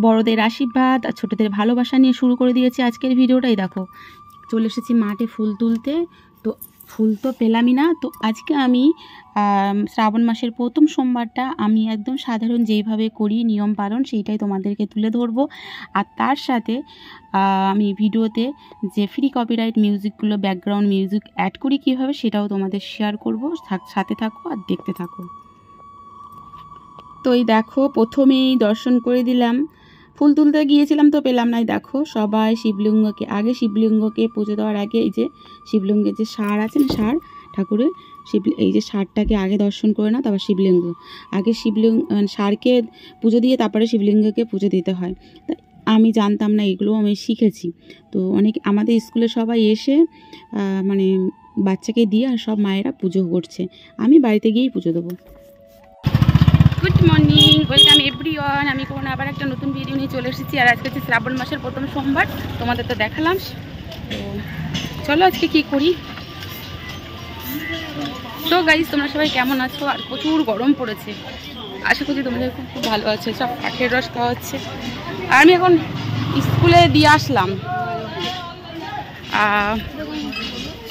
বড়দের আশীর্বাদ আর ছোটদের ভালোবাসা নিয়ে শুরু করে দিয়েছি আজকের ভিডিওটাই। দেখো চলে এসেছি মাঠে ফুল তুলতে। তো ফুল তো পেলামই না, তো আজকে আমি শ্রাবণ মাসের প্রথম সোমবারটা আমি একদম সাধারণ যেইভাবে করি নিয়ম পালন সেইটাই তোমাদেরকে তুলে ধরবো। আর তার সাথে আমি ভিডিওতে যে ফ্রি কপিরাইট মিউজিকগুলো ব্যাকগ্রাউন্ড মিউজিক অ্যাড করি কীভাবে সেটাও তোমাদের শেয়ার করবো। সাথে থাকো আর দেখতে থাকো। তো এই দেখো প্রথমেই দর্শন করে দিলাম, ফুল তুলতে গিয়েছিলাম তো পেলাম না। দেখো সবাই শিবলিঙ্গকে পুজো দেওয়ার আগে এই যে শিবলিঙ্গের যে সার আছে না, সার ঠাকুরের এই যে সারটাকে আগে দর্শন করে না, তারপর শিবলিঙ্গ আগে সারকে পুজো দিয়ে তারপরে শিবলিঙ্গকে পুজো দিতে হয়। তা আমি জানতাম না, এগুলো আমি শিখেছি। তো আমাদের স্কুলে সবাই এসে মানে বাচ্চাকে দিয়ে আর সব মায়েরা পুজো করছে, আমি বাড়িতে গিয়েই পুজো দেবো। Good morning, welcome everyone. আমি কোনো আবার একটা নতুন ভিডিও নিয়ে চলে এসেছি। আর আজকে হচ্ছে শ্রাবণ মাসের প্রথম সোমবার, তোমাদের তো দেখালাম। তো চলো আজকে কি করি। তো গাইস তোমরা সবাই কেমন আছো? আর প্রচুর গরম পড়েছে, আশা করছি তোমরা খুব ভালো আছে। সব কাঠের রস খাওয়া হচ্ছে। আর আমি এখন স্কুলে দিয়ে আসলাম,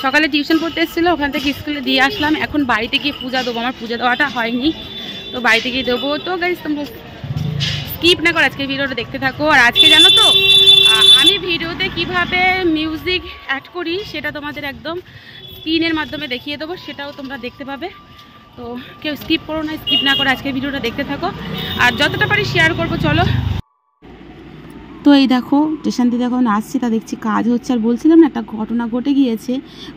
সকালে টিউশন পড়তে এসেছিলো, ওখান থেকে স্কুলে দিয়ে আসলাম। এখন বাড়িতে গিয়ে পূজা দেবো, আমার পূজা দেওয়াটা হয়নি, তো বাড়িতে গিয়ে দেবো। তো গাইস তোমরা স্কিপ না করে আজকে ভিডিওটা দেখতে থাকো। আর আজকে জানো তো আমি ভিডিওতে কিভাবে মিউজিক অ্যাড করি সেটা তোমাদের একদম স্ক্রিনের মাধ্যমে দেখিয়ে দেবো, সেটাও তোমরা দেখতে পাবে। তো কেউ স্কিপ করো না, স্কিপ না করে আজকে ভিডিওটা দেখতে থাকো আর যতটা পারি শেয়ার করবো। চলো। তো এই দেখো স্টেশন থেকে যখন আসছি তা দেখছি কাজ হচ্ছে। আর বলছিলাম না একটা ঘটনা ঘটে গিয়েছে,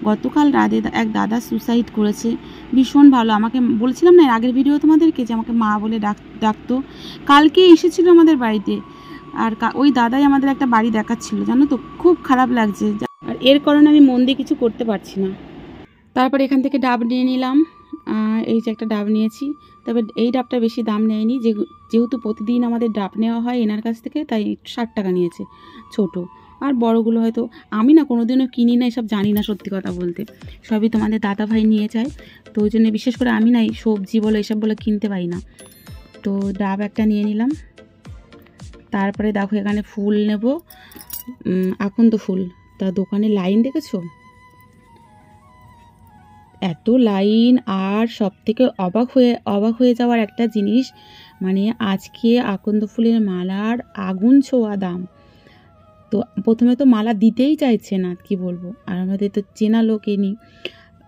গতকাল রাতে এক দাদা সুসাইড করেছে। ভীষণ ভালো, আমাকে বলছিলাম না আগের ভিডিও তোমাদেরকে যে আমাকে মা বলে ডাকতো। কালকে এসেছিল আমাদের বাড়িতে, আর ওই দাদাই আমাদের একটা বাড়ি দেখাচ্ছিল, জানো তো খুব খারাপ লাগছে। আর এর কারণে আমি মন দিয়ে কিছু করতে পারছি না। তারপর এখান থেকে ডাব নিয়ে নিলাম, এই যে একটা ডাব নিয়েছি। তবে এই ডাবটা বেশি দাম নেয়নি, যেহেতু প্রতিদিন আমাদের ডাব নেওয়া হয় এনার কাছ থেকে, তাই 60 টাকা নিয়েছে ছোট। আর বড়গুলো হয়তো আমি না কোনোদিনও কিনি না, এসব জানি না সত্যি কথা বলতে, সবই তোমাদের দাদা ভাই নিয়ে যায়। তো ওই জন্য বিশেষ করে আমি না এই সবজি বলো এসব বলে কিনতে পারি না। তো ডাব একটা নিয়ে নিলাম। তারপরে দেখো এখানে ফুল নেব, আকন্দ ফুল। তা দোকানে লাইন দেখেছো, এত লাইন। আর সব থেকে অবাক হয়ে যাওয়ার একটা জিনিস, মানে আজকে আকন্দ ফুলের মালার আগুন ছোঁয়া দাম। তো প্রথমে তো মালা দিতেই চাইছে না, কি বলবো। আর আমাদের তো চেনা লোক এনি,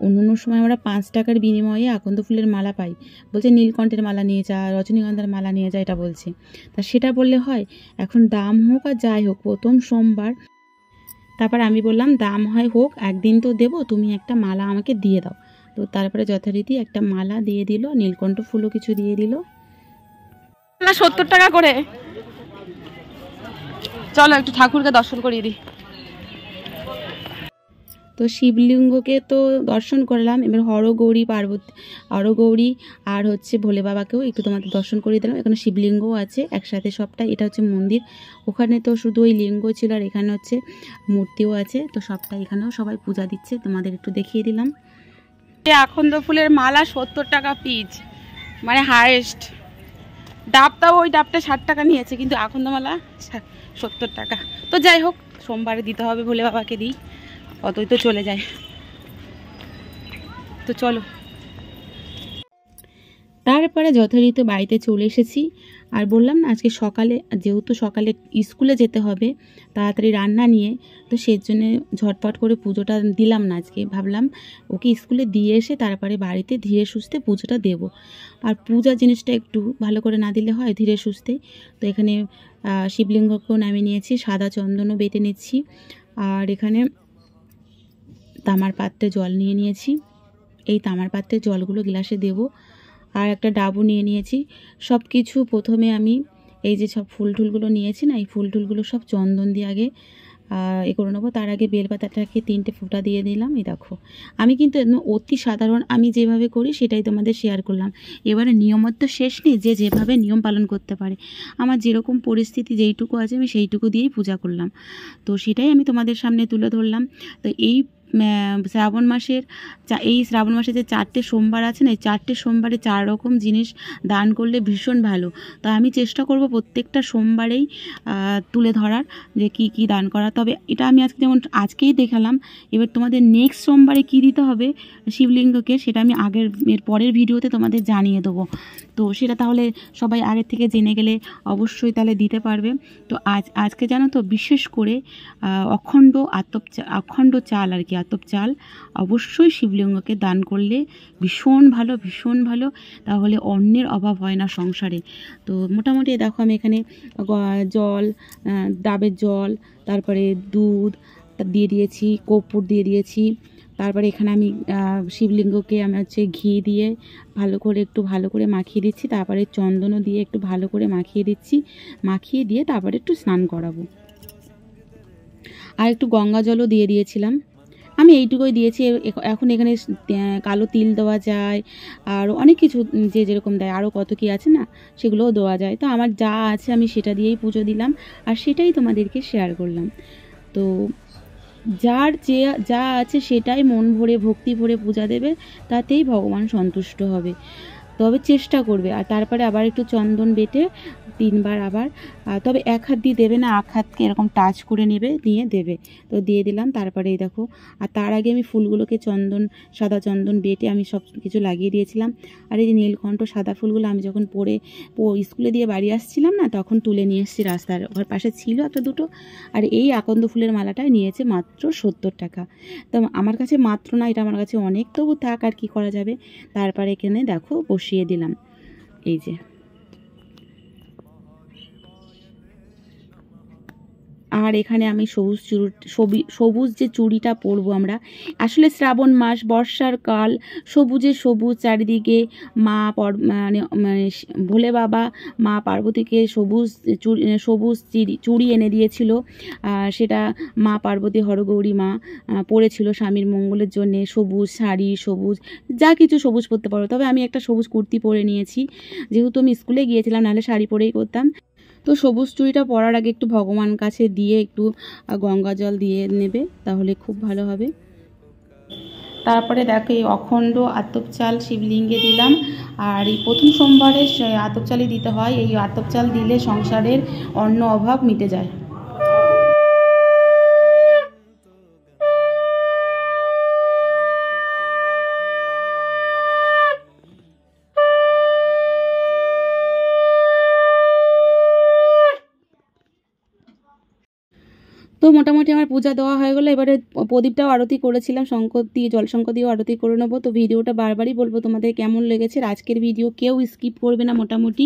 অন্য সময় আমরা 5 টাকার বিনিময়ে আকন্দ ফুলের মালা পাই। বলছে নীলকণ্ঠের মালা নিয়ে যা, রজনীগন্ধার মালা নিয়ে যা, এটা বলছে। তা সেটা বললে হয়? এখন দাম হোক আর যাই হোক, প্রথম সোমবার। তারপর আমি বললাম দাম হয় হোক, একদিন তো দেবো, তুমি একটা মালা আমাকে দিয়ে দাও। তো তারপরে যথারীতি একটা মালা দিয়ে দিল, নীলকণ্ঠ ফুলও কিছু দিয়ে দিল। 70 টাকা করে। চলো একটু ঠাকুরকে দর্শন করিয়ে দিই। তো শিবলিঙ্গকে তো দর্শন করলাম, এবার হরগৌরী আর হচ্ছে ভোলে বাবাকেও একটু তোমাদের দর্শন করিয়ে দিলাম। এখানে শিবলিঙ্গও আছে একসাথে সবটা, এটা হচ্ছে মন্দির। ওখানে তো শুধু ওই লিঙ্গ ছিল, আর এখানে হচ্ছে মূর্তিও আছে। তো সবটা এখানেও সবাই পূজা দিচ্ছে, তোমাদের একটু দেখিয়ে দিলাম। আকন্দ ফুলের মালা 70 টাকা পিস, মানে হাইয়েস্ট। ডাবটাও ওই ডাবটা 60 টাকা নিয়েছে, কিন্তু আকন্দমালা 70 টাকা। তো যাই হোক, সোমবারে দিতে হবে, ভোলে বাবাকে দিই, অতই তো চলে যায়। তো চলো। তারপরে যথারীতি বাড়িতে চলে এসেছি। আর বললাম না আজকে সকালে, যেহেতু সকালে স্কুলে যেতে হবে তাড়াতাড়ি রান্না নিয়ে, তো সেই জন্যে ঝটপট করে পুজোটা দিলাম না আজকে। ভাবলাম ওকে স্কুলে দিয়ে এসে তারপরে বাড়িতে ধীরে সুস্থে পুজোটা দেব। আর পূজা জিনিসটা একটু ভালো করে না দিলে হয় ধীরে সুস্থে। তো এখানে শিবলিঙ্গকেও নামিয়ে নিয়েছি, সাদা চন্দনও বেটে নিচ্ছি। আর এখানে তামার পাত্রে জল নিয়ে নিয়েছি, এই তামার পাত্রে জলগুলো গ্লাসে দেব। আর একটা ডাবও নিয়ে নিয়েছি। সব কিছু প্রথমে আমি এই যে সব ফুল টুলগুলো নিয়েছি না, এই ফুল টুলগুলো সব চন্দন দিয়ে আগে এ করে নেবো। তার আগে বেলপাতাটাকে 3টে ফোঁটা দিয়ে দিলাম। এই দেখো আমি কিন্তু একদম অতি সাধারণ আমি যেভাবে করি সেটাই তোমাদের শেয়ার করলাম। এবারে নিয়মত তো শেষ নেই, যে যেভাবে নিয়ম পালন করতে পারে। আমার যেরকম পরিস্থিতি যেইটুকু আছে আমি সেইটুকু দিয়েই পূজা করলাম, তো সেটাই আমি তোমাদের সামনে তুলে ধরলাম। তো এই শ্রাবণ মাসের এই শ্রাবণ মাসে যে 4টে সোমবার আছে না, এই 4টে সোমবারে 4 রকম জিনিস দান করলে ভীষণ ভালো। তো আমি চেষ্টা করব প্রত্যেকটা সোমবারেই তুলে ধরার যে কি কি দান করা। তবে এটা আমি আজকে যেমন আজকেই দেখালাম, এবার তোমাদের নেক্সট সোমবারে কি দিতে হবে শিবলিঙ্গকে সেটা আমি এর পরের ভিডিওতে তোমাদের জানিয়ে দেবো। তো সেটা তাহলে সবাই আগের থেকে জেনে গেলে অবশ্যই তাহলে দিতে পারবে। তো আজকে জানো তো বিশেষ করে অখণ্ড চাল আর কি, আতপ চাল অবশ্যই শিবলিঙ্গকে দান করলে ভীষণ ভালো, ভীষণ ভালো। তাহলে অন্যের অভাব হয় না সংসারে। তো মোটামুটি দেখো আমি এখানে জল, ডাবের জল, তারপরে দুধ দিয়ে দিয়েছি, কর্পূর দিয়ে দিয়েছি। তারপরে এখানে আমি শিবলিঙ্গকে আমি ঘি দিয়ে একটু ভালো করে মাখিয়ে দিচ্ছি। তারপরে চন্দনও দিয়ে একটু ভালো করে মাখিয়ে দিচ্ছি। মাখিয়ে দিয়ে তারপরে একটু স্নান করাবো। আর একটু গঙ্গা জলও দিয়ে দিয়েছিলাম। আমি এইটুকুই দিয়েছি। এখন এখানে কালো তিল দেওয়া যায়, আর অনেক কিছু যে যেরকম দেয়, আরও কত কি আছে না, সেগুলোও দেওয়া যায়। তো আমার যা আছে আমি সেটা দিয়েই পুজো দিলাম, আর সেটাই তোমাদেরকে শেয়ার করলাম। তো যার যা আছে সেটাই মন ভরে ভক্তি ভরে পূজা দেবে, তাতেই ভগবান সন্তুষ্ট হবে। তবে চেষ্টা করবে। আর তারপরে আবার একটু চন্দন বেটে 3বার আবার, তবে এক হাত দিয়ে দেবে না, এক হাতকে এরকম টাচ করে নেবে, নিয়ে দেবে। তো দিয়ে দিলাম। তারপরে এই দেখো, আর তার আগে আমি ফুলগুলোকে সাদা চন্দন বেটে আমি সব কিছু লাগিয়ে দিয়েছিলাম। আর এই যে নীলকণ্ঠ সাদা ফুলগুলো আমি যখন স্কুলে দিয়ে বাড়ি আসছিলাম না, তখন তুলে নিয়ে এসেছি। রাস্তার ঘর পাশে ছিল একটা দুটো। আর এই আকন্দ ফুলের মালাটাই নিয়েছে মাত্র 70 টাকা। তো আমার কাছে মাত্র না, এটা আমার কাছে অনেক, তবু থাক, আর কি করা যাবে। তারপরে এখানে দেখো বসিয়ে দিলাম। এই যে, আর এখানে আমি সবুজ যে চুড়িটা পরবো আমরা, আসলে শ্রাবণ মাস, বর্ষার কাল, সবুজে সবুজ চারিদিকে। মানে ভোলে বাবা মা পার্বতীকে সবুজ চুড়ি এনে দিয়েছিল। সেটা মা পার্বতী হরগৌরী মা পরেছিল স্বামীর মঙ্গলের জন্য। সবুজ শাড়ি, সবুজ যা কিছু সবুজ পরতে পারো। তবে আমি একটা সবুজ কুর্তি পরে নিয়েছি, যেহেতু আমি স্কুলে গিয়েছিলাম, নাহলে শাড়ি পরেই করতাম। তো সবুজ চুড়িটা পরার আগে একটু ভগবান কাছে দিয়ে একটু গঙ্গা জল দিয়ে নেবে, তাহলে খুব ভালো হবে। তারপরে দেখো এই অখণ্ড আতপ চাল শিবলিঙ্গে দিলাম। আর এই প্রথম সোমবারে আতপ চালই দিতে হয়। এই আতপ চাল দিলে সংসারের অন্ন অভাব মিটে যায়। তো মোটামুটি আমার পূজা দেওয়া হয়ে গেলো। এবারে প্রদীপটাও আরতি করেছিলাম, জলশঙ্কর দিয়েও আরতি করে নেবো। তো ভিডিওটা বারবারই বলবো তোমাদের কেমন লেগেছে। আজকের ভিডিও কেউ স্কিপ করবে না মোটামুটি।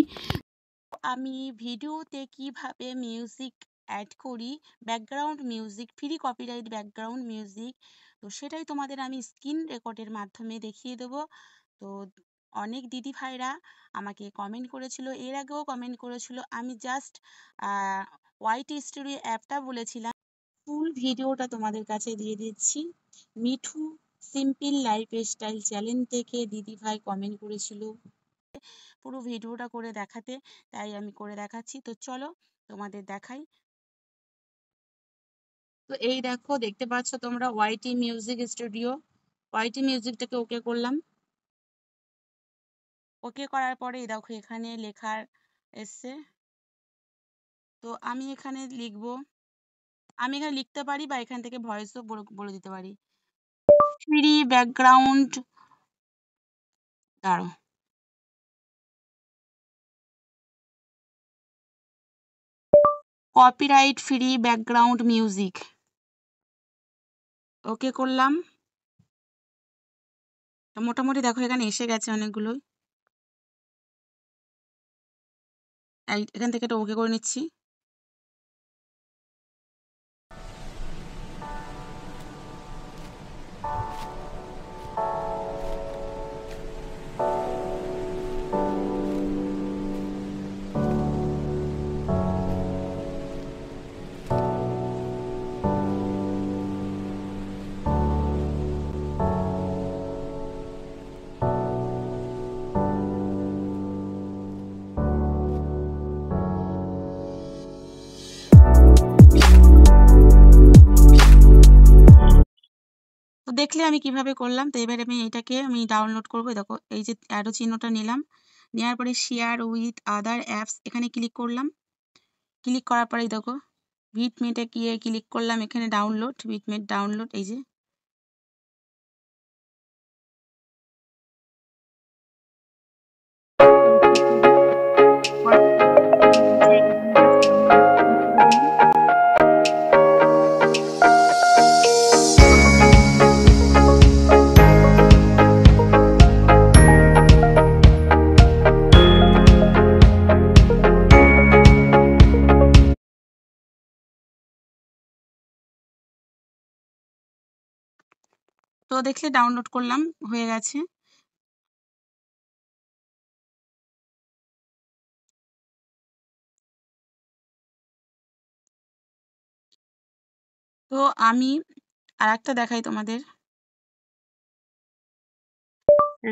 আমি ভিডিওতে কিভাবে মিউজিক অ্যাড করি, background music, free copyright background music, তো সেটাই তোমাদের আমি স্ক্রিন রেকর্ডের মাধ্যমে দেখিয়ে দেবো। তো অনেক দিদি ভাইরা আমাকে কমেন্ট করেছিল, এর আগেও কমেন্ট করেছিল। আমি জাস্ট ওয়াইটি স্টুডিও অ্যাপটা বলেছিলাম। ফুল ভিডিওটা তোমাদের কাছে দিয়ে দিচ্ছি। মিঠু সিম্পল লাইফস্টাইল চ্যানেল থেকে দিদি ভাই কমেন্ট করেছিল পুরো ভিডিওটা করে দেখাতে, তাই আমি করে দেখাচ্ছি। তো চলো তোমাদের দেখাই। তো এই দেখো, দেখতে পাচ্ছ তোমরা ওয়াইটি মিউজিক স্টুডিও। ওয়াইটি মিউজিকটাকে ওকে করলাম। ওকে করার পরে এই দেখো এখানে লেখার এসছে। তো আমি এখানে লিখবো, আমি এখানে লিখতে পারি বা এখান থেকে ভয়েসও বলে দিতে পারি। ফ্রি ব্যাকগ্রাউন্ড, দাঁড়ো, কপিরাইট ফ্রি ব্যাকগ্রাউন্ড মিউজিক, ওকে করলাম। মোটামুটি দেখো এখানে এসে গেছে অনেকগুলোই। এখান থেকে এটা ওকে করে নিচ্ছি। দেখলে আমি কিভাবে করলাম। তো এবার আমি এটাকে আমি ডাউনলোড করব। দেখো এই যে অ্যারো চিহ্নটা নিলাম, নেওয়ার পরে শেয়ার উইথ আদার অ্যাপস এখানে ক্লিক করলাম। ক্লিক করার পরেই দেখো বিটমেটে গিয়ে ক্লিক করলাম, এখানে ডাউনলোড, বিটমেট ডাউনলোড, এই যে তো দেখলে ডাউনলোড করলাম, হয়ে গেছে। তো আমি আরেকটা দেখাই তোমাদের,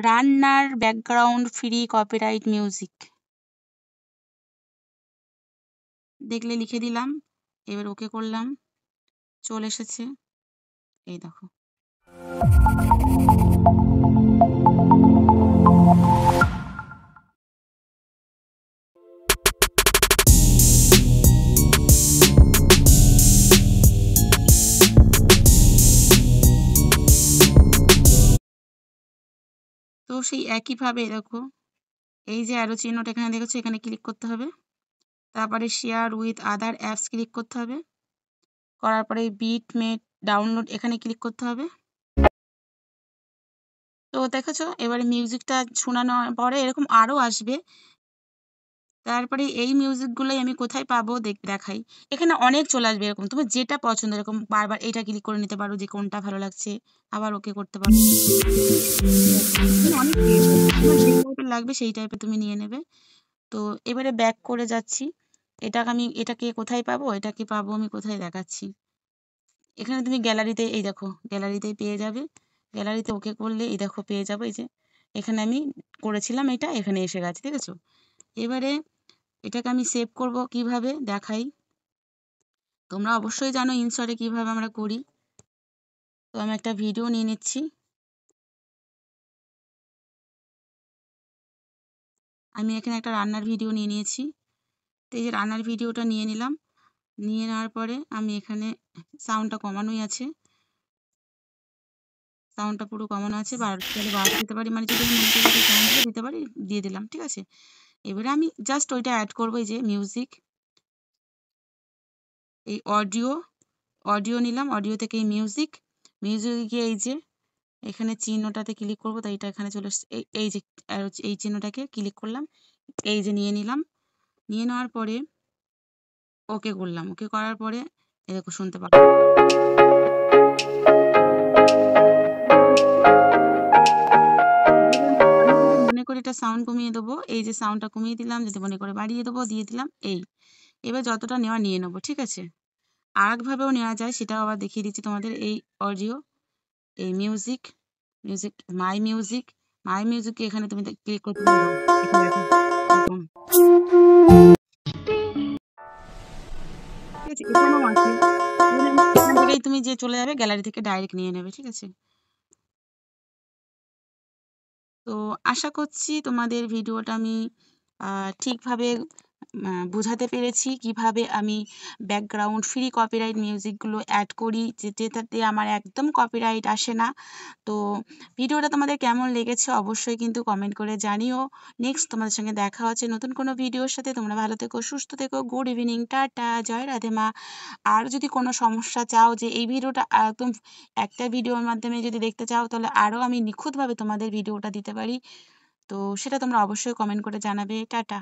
রান্নার ব্যাকগ্রাউন্ড ফ্রি কপিরাইট মিউজিক। দেখলে লিখে দিলাম, এবার ওকে করলাম, চলে এসেছে, এই দেখো। তো সেই একইভাবে দেখো এই যে অ্যারো চিহ্নটা এখানে দেখেছো, এখানে ক্লিক করতে হবে, তারপরে share with other apps click করতে হবে, করার পরে বিটমেট ডাউনলোড এখানে ক্লিক করতে হবে। তো দেখেছো এবারে মিউজিকটা শোনানোর পরে এরকম আরও আসবে। তারপরে এই মিউজিকগুলোই আমি কোথায় পাবো দেখাই। এখানে অনেক চলে আসবে এরকম, তুমি যেটা পছন্দ এরকম বারবার এটা ক্লিক করে নিতে পারো যে কোনটা ভালো লাগছে, আবার ওকে করতে পারো। অনেক তোমার যে টাইপের লাগবে সেই টাইপের তুমি নিয়ে নেবে। তো এবারে ব্যাক করে যাচ্ছি, এটাকে কোথায় পাবো, এটাকে পাবো আমি কোথায় দেখাচ্ছি। এখানে তুমি গ্যালারিতে, এই দেখো গ্যালারিতেই পেয়ে যাবে। গ্যালারিতে ওকে করলে এই দেখো পেয়ে যাবো, এই যে এখানে আমি করেছিলাম, এটা এখানে এসে গেছে, ঠিক আছে। এবারে এটাকে আমি সেভ করব কিভাবে দেখাই। তোমরা অবশ্যই জানো ইনশটে কিভাবে আমরা করি। তো আমি একটা ভিডিও নিয়ে নিচ্ছি, আমি এখানে একটা রান্নার ভিডিও নিয়ে নিয়েছি। তো এই যে রান্নার ভিডিওটা নিয়ে নিলাম, নিয়ে নেওয়ার পরে আমি এখানে সাউন্ডটা কমানোই আছে, সাউন্ডটা পুরো কমানো আছে, বাড়াতে দিতে পারি, মানে যদি আমি মনে করি সাউন্ডটা দিতে পারি দিয়ে দিলাম, ঠিক আছে। এবারে আমি জাস্ট ওইটা অ্যাড করবো, এই যে মিউজিক, এই অডিও নিলাম, অডিও থেকে এই মিউজিকে গিয়ে এই যে এখানে চিহ্নটাতে ক্লিক করবো, তাই এটা এখানে চলে এসছে, এই যে এই চিহ্নটাকে ক্লিক করলাম, এই যে নিয়ে নিলাম, নিয়ে নেওয়ার পরে ওকে করলাম, ওকে করার পরে এই দেখো শুনতে পাবো। মনে করি এটা সাউন্ড কমিয়ে দেবো, এই যে সাউন্ডটা কমিয়ে দিলাম, যদি মনে করে বাড়িয়ে দেবো দিয়ে দিলাম, এই এবার যতটা নেওয়া নিয়ে নেবো, ঠিক আছে। আর একভাবেও নেওয়া যায়, সেটাও আবার দেখিয়ে দিচ্ছি তোমাদের। এই অডিও, এই মিউজিক, মাই মিউজিককে এখানে তুমি ক্লিক করতে পারো, ঠিক আছে, এখানেও আছে। এখান থেকেই তুমি যে চলে যাবে গ্যালারি থেকে ডাইরেক্ট নিয়ে নেবে, ঠিক আছে। তো আশা করছি তোমাদের ভিডিওটা আমি ঠিকভাবে বোঝাতে পেরেছি, কিভাবে আমি ব্যাকগ্রাউন্ড ফ্রি কপিরাইট মিউজিকগুলো অ্যাড করি, যেটাতে আমার একদম কপিরাইট আসে না। তো ভিডিওটা তোমাদের কেমন লেগেছে অবশ্যই কিন্তু কমেন্ট করে জানিও। নেক্সট তোমাদের সঙ্গে দেখা হচ্ছে নতুন কোনো ভিডিওর সাথে। তোমরা ভালো থেকো, সুস্থ থেকো, গুড ইভিনিং, টাটা, জয় রাধে মা। আর যদি কোনো সমস্যা চাও যে এই ভিডিওটা একদম একটা ভিডিওর মাধ্যমে যদি দেখতে চাও, তাহলে আরও আমি নিখুঁতভাবে তোমাদের ভিডিওটা দিতে পারি। তো সেটা তোমরা অবশ্যই কমেন্ট করে জানাবে। টাটা।